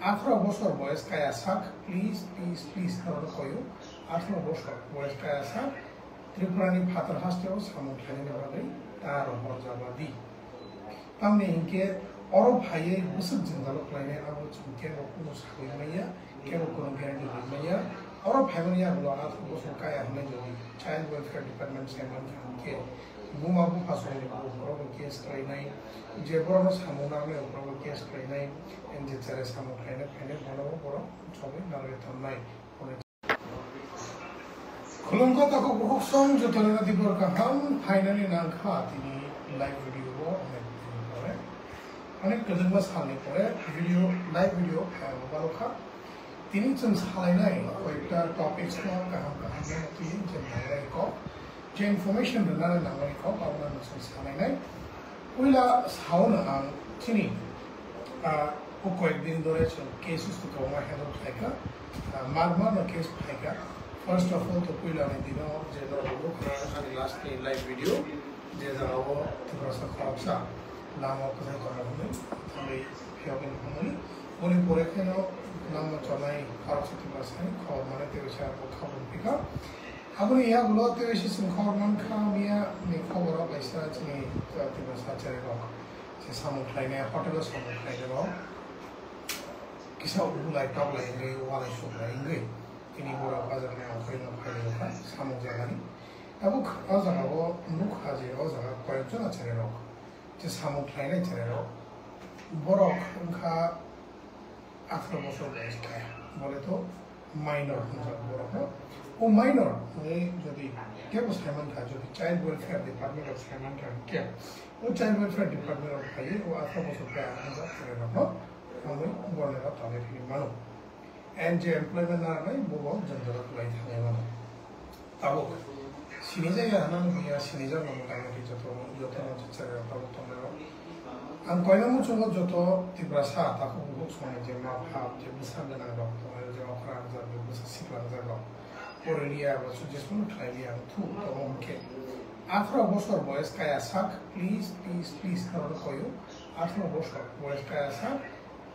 18 বছর বয়স কায়া সাক please please please হারো কয়ো 18 বছর বয়স কায়া সাক ত্রিপুরানি ভাতার হাস্তেও সামুক খাইনি বাগै তার হরজাবাদি তামনে ইনকে অর ভাইয়ে বুসুক জিন্দালো ক্লাইনে আবো চুকে কোনো সাইমাইয়া কেন কোনো গ্যারান্টি দিমাইয়া অর ভাইমাইয়া হলো 18 বছর কায়া হলে যদি চাইল্ড ওয়েলফেয়ার ডিপার্টমেন্ট সাইমান খানকে बुमाबु फासोनि बर'बो केस खालायनाय जे बर' सामुनानै बर'बो केस खालायनाय एनजे चारे सामु खालायनाय फायनाय बर'बो बर' सबै नारे थांनाय खुलुमखौ ताको बहुत सम जतना दिबर गाहाम फाइनाली नांखा तिनि लाइव भिडियो अनेक गोजोनबा साननि परे भिडियो लाइव भिडियो बालखा तिनि जों सालायनाय कयटा टपिक्स गाहाम गाहाम तिनि जों नायनायखौ जे इनफरमेशन दोननानै नांगौखौ गावनो नोंसोर सालायनाय उइला सावनो आं तिनि कयेकदिन धरे जों केसेसफोरखौ मा हेन्डल खालायखा मार केस खालायखा फर्स्ट ऑफ ऑल तो पहले दिनों जे दरबो खाली लास्ट नि लाइव वीडियो जे जाओ थोड़ा खराबसा लामा कसाय करनानै थांबाय फियाबन हमनि उनि परेखनो लामा चलाय खराबसा थोड़ा खबर माने तेसा खबर पिका आबुनि या गुलो तेसा सिम खबर मान खामिया नि खबर बायसा जोंनि तेसा साचरे रक जे सामु खायनाय हटेल सामु खायनाय रक किसा उलाय टावलाय रे वालाय सुलाय इंगै ini bora bazar ne akhirnya khaylo ka samu jagani abu azagago nuk haje azaga koyokjona cherero je samu khlainai cherero borok kha 18 বছর বয়স kaya bole to minor borok o minor ne jodi kebo saiman kha jodi child welfare department of saiman kha ke o child welfare department of khaye o 18 বছর kaya cherero no ami borne ra tale thini mano and J employment ना नहीं वो general apply था नहीं वाला ताबो सिनेजा या ना मुझे सिनेजा ना मुझे ना जो तो ना चले ताबो तो मेरा हम कोई ना मुझे जो तो तिब्रासा ताको वो सोने जे माँ भाव जे बिसार देना रख तो मेरे जो अखरान जब बिसार सिकला जब और लिया वो सुजेशन उठाई लिया तो उनके 18 বছর বয়স কায়া সাক প্লিজ প্লিজ প্লিজ হারো কয়ো 18 বছর বয়স কায়া সাক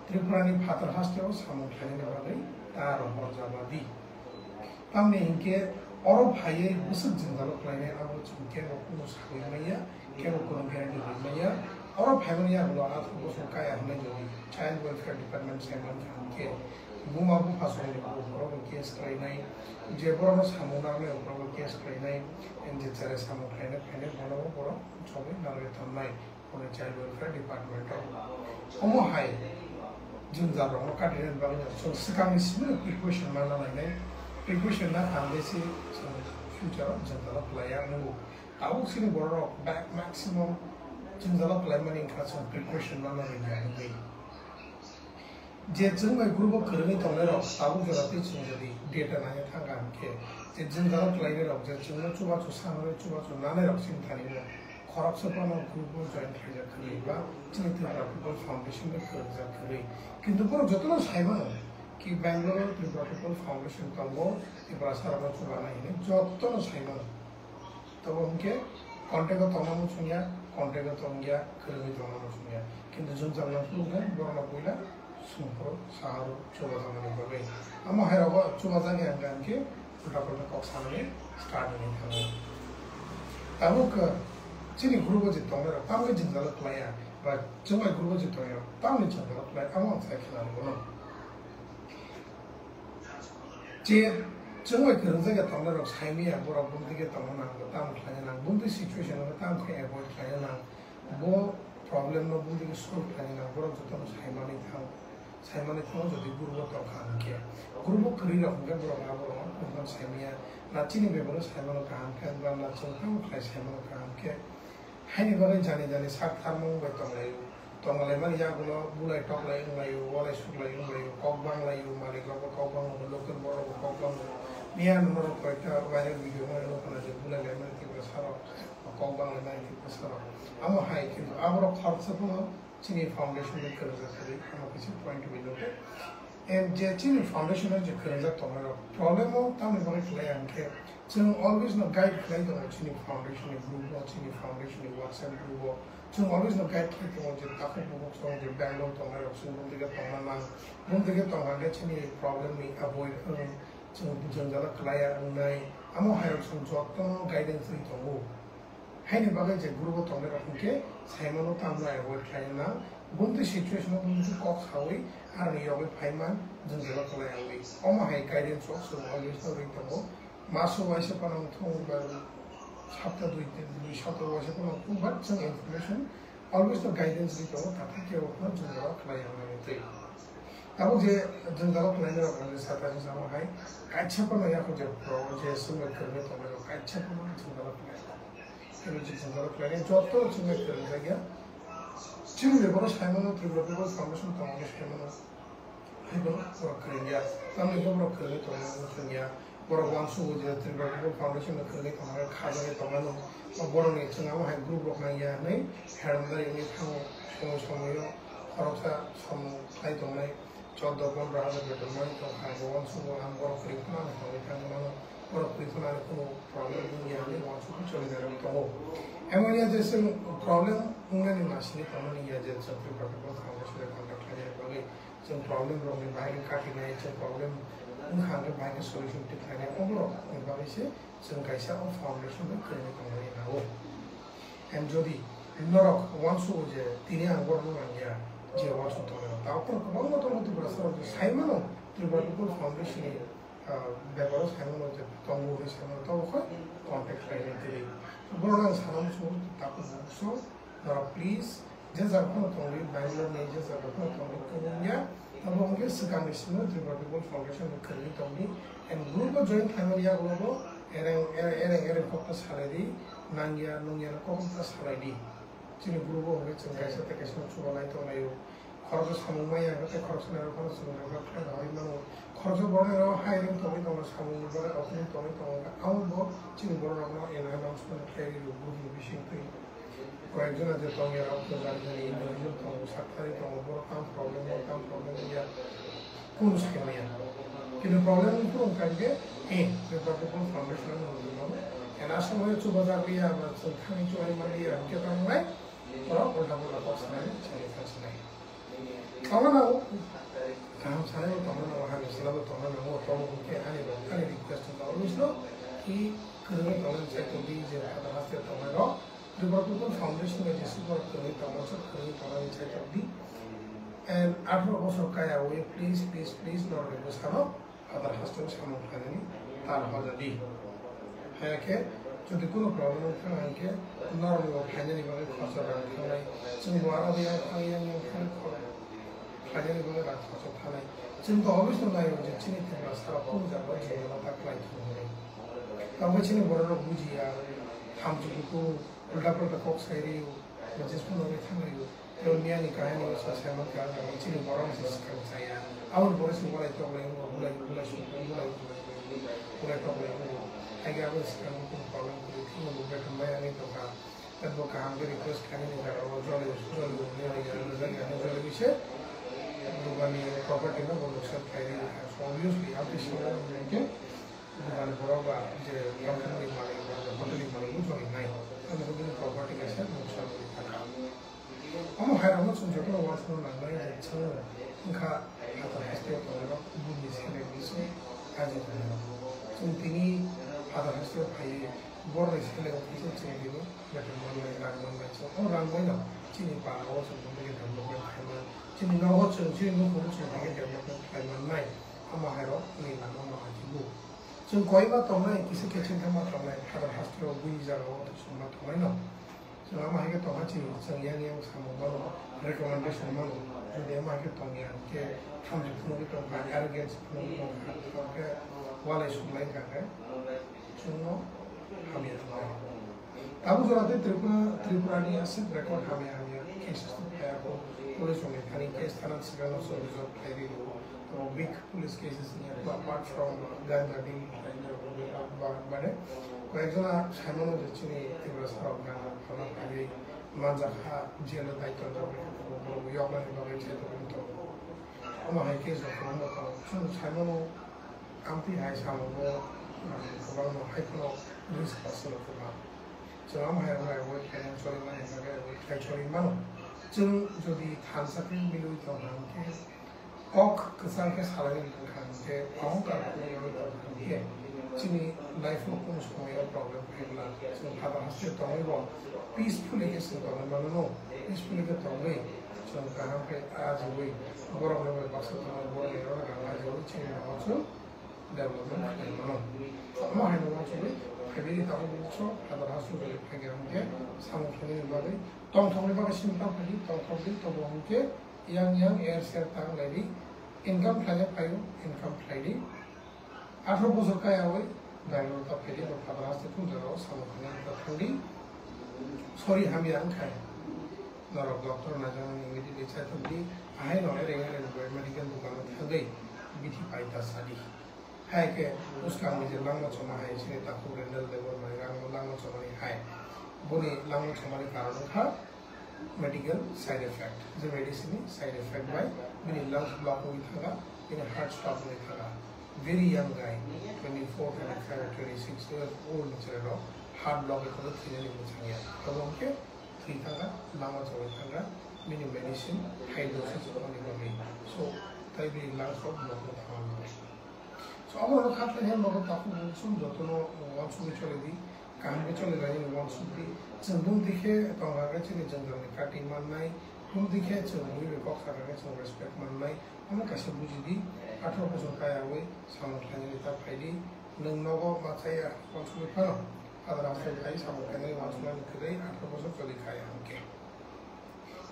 त्रिपुरानि भातार हास्तेও सामु खाइनि बागै तार हरजाबादी तामने इनके अर भाइये बुसुक जिंदालो क्लाइने आबो चुके कोनो साइमाइया केनो कोनो ग्यारान्टी दिमाइया अर भाइमाइया हलो 18 বছর काया हने जदि चाइल्ड वेलफेयर डिपार्टमेंट साइमान खानके बुमाबु फासोनि बर'बो केस खालायनाय जे बर' सामुनानै बर'बो केस खालायनाय एनजे चारे सामु खालायनाय फायनाय बर'बो बर' सबै नारे थांनाय फरे चाइल्ड वेलफेयर डिपार्टमेंट अमो हाय जों जाब्राव काटिनेट बागै जों सिगांनि सिबिनो प्रिपरेशन मावना लायनाय प्रिपरेशन ना थांदेसि जों फिउचाराव जों जाला प्लाया नंगौ दाबो सिनि बर' बैक मैक्सिमम जों जाला प्लाय माने जों प्रिपरेशन मावना लायनाय जे जों बाय ग्रुप करनै थांनाय र दाबो जराते जों जदि डेटा नायनो थांगान के जे जों जाला प्लायनि र जे जों चुबा सानरे चुबा नानै र सिन थानि खराबसोफोरनो ग्रुप जয়েন खालामजाखै बा जोंनि त्रिपुरा पिपल फाउंडेशन खालामजाखै किन्तु बर' जतन साइमा कि बेंगलोर त्रिपुरा पिपल फाउंडेशन तंगो त्रिपुरा सारा चुबानायनि जतन साइमा तब उनके कॉन्टेक्ट तमाम सुनिया कॉन्टेक्ट तंगिया खरङै तमाम सुनिया किन्तु जों जाना सुनिया बरना बयला सुमफोर साहारो चुबा जानानै बागै आमा हायराबा चुबा जानि आंगानके उल्टा-पुल्टा कक सानानै स्टार्ट होनो थाङो ताबुक जोंनि ग्रुप जे दङ तामनि जिंजाल प्लाया बा जोंनि ग्रुप जे दङ तामनि जिंजाल प्लाया आमा सायखनानै दङ जे जोंनि गोरों जायगा दङ र साइमिया बरा बुंदिगे दङ ना ताम खायना ना बुंदि सिचुएशन ना ताम खै एभॉइड खायना ना बो प्रॉब्लम न बुंदिगे सल्व खायना ना बरा जतन साइमानि थां जदि ग्रुप दङ खानके ग्रुप करि रखगे बरा बरा कोन साइमिया ना चिनि बेबो साइमानो खानके बा ना जों खाय साइमानो खानके हायनि बागै जानि साक थारमो बाय तंगलाय माने जागुलो बुलाय टंगलाय उंलायो वालाय सुलाय उंलायो ककबांलायो मालिकबो ककबांनो लोकल बर'बो ककबांनो मिया नमर कयटा वायरल भिडियो माने लोकना जे बुलाय माने तिबो सारा ककबांलाय माने तिबो सारा आमो हाय किन्तु आबरो खर्चबो चिनि फाउंडेशन नि करजाखै आमो किसी पॉइंट बिलोटे एंड जे चिनि फाउंडेशन जे करजा तंगलाय प्रॉब्लेम तामनि बागै खलाय आंखे जों अलवेज न गाइड खालाय दङ चिनि फाउंडेशन ग्रुप चिनि फाउंडेशन व्हाट्सएप ग्रुप जों always no guide to the tapu book song the Bangalore to my option from the Tongana from the Tongana chini problem me avoid जों जला कलाया उन्नाय आमो हायर सम जत्न guidance रि दंगो हायनि बागै जे ग्रुप तंगे रखनके साइमनो तामना एवॉइड खायना बुंते situation बुंते कक हावै आरो यगे फाइमान जों जला कलाया बै अमो हाय गाइडेंस अफ सो अलवेज रि दंगो मासो वाइसे पनां थों बा सप्ताह दुई सप्ताह वाइसे पनां थों बट जों इनफॉरमेशन अलवेज द गाइडेंस रि दंगो ताकि के ओखना जों जला कलाया नै अब जे जों जला कलाया रखन साथा सामो हाय काच्छा पर नया को जब जे सुमे करने तो मेरे काच्छा पर ना सुंदर प्लान है जो सुंदर प्लान है जो तो सुमे करने जाएगा चिम ले बड़ा साइमन ट्रिब्यूटल फाउंडेशन तो आगे साइमन है बड़ा वर्क करेंगे तब ये बड़ा करने तो मेरे सुनिया बड़ा वांसु वो जो ट्रिब्यूटल फाउंडेशन में करने तो हमारे खाजा में तो मेरे और बड़ा नहीं चुनाव है ग्रुप लोग नहीं है नहीं हेडंदर ये थांग समय और सा सम खाई तो नहीं 14 15 हजार बेटर मनी तो हागवान सुनो हम बड़ा फ्रीक्वेंट ना तो इतना ना बड़ा फ्रीक्वेंट ना तो प्रॉब्लम नहीं है वान सुनो चले जा रहा तो एमोनिया जैसे प्रॉब्लम उन्हें नहीं मासिनी तो नहीं है जैसे प्रोटोकॉल फाउंडेशन का कांटेक्ट है बाकी जो प्रॉब्लम रोग में बाहर काटी नहीं है प्रॉब्लम उन खाने बाहर के सॉल्यूशन दिखाने ओवरो बाकी से जो कैसा और फाउंडेशन में करने को नहीं ना हो एंड जो दी नरक वान सुनो जे तीन आंगोर में आंगिया जे वान सुनो तापर कौन मत मत बरसा जो साइमनो ट्रिब्यूटल फाउंडेशन बेबारो साइमनो जे तंगो रे साइमनो तो खो कांटेक्ट लाइन दे बरोना सामन सो तापर सो ना प्लीज जे जाको तंगो बैंगलोर में जे जाको तंगो कोनिया तब होंगे सकामिशन ट्रिब्यूटल फाउंडेशन में करनी तंगी एंड ग्रुप को जॉइन फैमिली या ग्रुप एरें को सैलरी नांगिया नुंगिया को सैलरी जिन ग्रुप होंगे जों कैसे कैसे चुबालाय तो नायो खरच सामुमाय आगते खरच नेरो खरच नेरो फ्लाइट हारिमानो खरच बरनेरो हायरिं तोमि तोमो सामुनि बरे ओपनिंग तोमि तोमो आउबो चिनि बरनो एन अनाउंसमेंट खायरि ग्रुप बिसिं फै कयेकजना जे तोमि रावतो जानि इन्डिविजुअल तोमो साखारि तोमो बर प्रॉब्लेम या कोन सकेमाया किन्तु प्रॉब्लेम तो काजे a protocol foundation no N आसमय चुबाजार बिया बा खानि चोय मारिया के तमनाय और उल्टा पसनाय चले फसनाय तमना काम सारे तमना वहां मिसला तमना वो तो के आने आने रिक्वेस्ट तो उसनो कि करने तमन से तो भी जे हाथ तमना ट्रिब्यूटल फाउंडेशन में जिस पर करने तमना से करने तमना से तो भी and after also kaya we please not request hano other hostels hamo khani tar hojadi है के जो देखो प्रॉब्लम था इनके नॉर्मल फाइनली वाले खर्चा रखा है जों द्वारा भी आया नहीं फाइनली वाले खर्चा था नहीं जों तो ऑब्वियसली नहीं हो जितनी थी सारा पूरा जाकर जो तक लाइट हो गई तब चिनी बड़ा बुझिया हम जो को उल्टा पुल्टा कोक सही जिसमें लोग थे नहीं तो निया निकाय नहीं उसका सहमत कर रहा है चिनी बड़ा से कर चाहिए और बड़े से बड़ा तो बुला I got this problem with the look at my any to have that book. I'm very request can you that our jolly property no looks at carry so obviously obviously the Boroba company money usually nine and the property I said looks at I'm a higher much on Japan was known as my Inca at the estate of the as it so tini ada hasil hai bor isle office chini lo better one like rangman ba so or rangman na chini pa ho so to ke development hai chini no ho chini no ho chini ke development hai nai ama hai ro ni na no ma ji lo so koi ba to nai kisi ke chinta ma to nai ada hasil bui ja ro to so ma to nai no so ama hai ke to ha chini sang yang yang sa mo ba recommendation ma lo de ma ke to yang ke tham ji phone ke to ba arrogance phone ko ke wala su lai ka hai सुनो हमें अब जो आते त्रिपुरानी ऐसे record हमें case है को police में खाली केस थाना से गलो सो रिजॉल्व करी तो बिग पुलिस केसेस नहीं अपार्ट फ्रॉम गन गाड़ी बड़े कয়েকজনা সামনে যাচ্ছে তীব্র সরব গানা ফলা পাই মানজা খা জেল দায়িত্ব তো ইয়গলানি বাগে ছে তো আমার হাই কেস করব তো শুন সামনে কাম্পি হাই সামনে गोबां हाइफोराव रिस्क पार्सन होगा जों हायावहाय वे फाइनेंशियल माने फाइनेंशियल मानो जों जुदि थानसाखै मिलु थांनांके अक कसांके सालायनि थांखांके अहंकार मिलु थांखांके जोंनि लाइफआव कोन समायाव प्रॉब्लेम फैब्ला जों हाबा हासि तंगैबो पीसफुली केसन तंगै मानो पीसफुली के तंगै जों गाहामके आजबै गरमनि बाक्सा तंगै बरलेरो आजबै चेंज मावसो डेवलपमेंट खालामनो मा हायनो मानसिबो फाइबेरि ताबुसो हाबा हासि फैगोनके सामथनि बागै तंथंनि बागै सिमप्ला फैदि तंथंनि तबंके yang air share tang lady income plane payo income plane 18 বছর কায়াওই ব্যাঙ্গালোর তা ফেরি বা ফাদারাস্তে তুম জায়গাও সামনে তা থাঙ্গি সরি হামি আং খায় নরক ডক্টর না জানা ইংরেজি লেখা থাকি আহাই নয় রেঙ্গালে মেডিকেল দোকানে থাঙ্গি বিধি পাইতা সাদি हाय के उसका मुझे लांग चमा है इसने ताकू रेंडल देवर में लांग चमा नहीं हाय बोले लांग चमा के कारण था मेडिकल साइड इफेक्ट जो मेडिसिन साइड इफेक्ट बाय मेरी लंग्स ब्लॉक हुई था मेरे हार्ट स्टॉप हुई था very young guy 24 26 years old चलो हार्ट ब्लॉक है तो थी नहीं मुझे गया तब उनके थी था लांग चमा था मेरी मेडिसिन हाई डोसेज होने लगी सो तभी लंग्स ब्लॉक था So अब हम खाते हैं लोगों ताकू सुन जो तो वन सुबह चले दी कहां पे चले गए वन सुबह जंगल दिखे तो आगे चले जंगल में काटिंग मारनाई हम दिखे जंगल में कॉक करने से रेस्पेक्ट मारनाई हम कैसे बुझी दी 18 बছর का हुए सामने नेता फाइली नंगनगो माथाया वन सुबह पर अदर आफ्टर भाई सामने वन सुबह निकले 18 बছর चले खाया हमके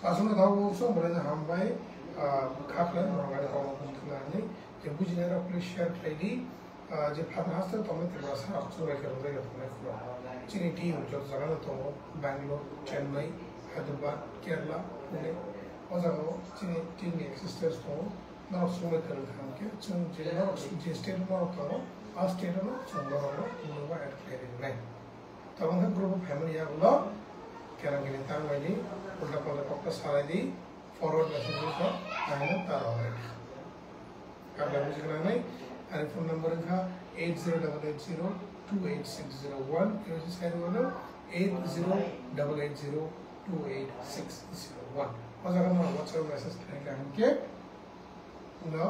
सासुन दाव सो बोले हम भाई खाफले नगारे को बुझनानै जे बुझिनाय रखले शेयर खाइदि जे फादरास्ते तमे तेरा सारा सुबह के रोजे रखने खुला चिनी टीम जो जगह तो बेंगलोर चेन्नई हैदराबाद केरला पुणे ओजानो चिनी टीम एक्सिस्टेंस तो ना सुबह के रोजे के जों जे स्टेट में तो आ स्टेट में संगरो मुवा एड क्लियर नहीं तब हम ग्रुप फैमिली या बोला केरा के नेता वाली उल्टा पल्टा पक्का सारा दी फॉरवर्ड मैसेज का आने तारा है आपका मुझे करना है टेलीफोन नंबर का 8088028601 ये साइड वाला 8088028601 और अगर मैं व्हाट्सएप मैसेज करेंगे हमके ना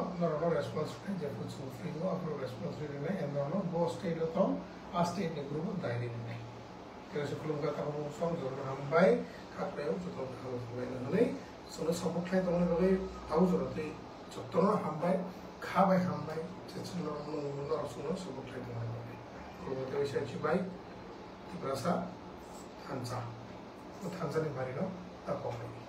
रेस्पॉन्स है जब कुछ फ्री हो आपको रेस्पॉन्स देना है ना वो स्टेट तो आ स्टेट के ग्रुप डायरी में 그래서 그런 거 갖다가 수험적으로 한 바에 각배우 저도 하고 있는데 서로 서포트해 동네 거기 아우저한테 저도는 한 바에 가바에 한 바에 제출로 놓는 수는 서포트해 동네 거기 그리고 또 시작이 바이 디브라사 탄자 그 탄자는 말이로 딱 보면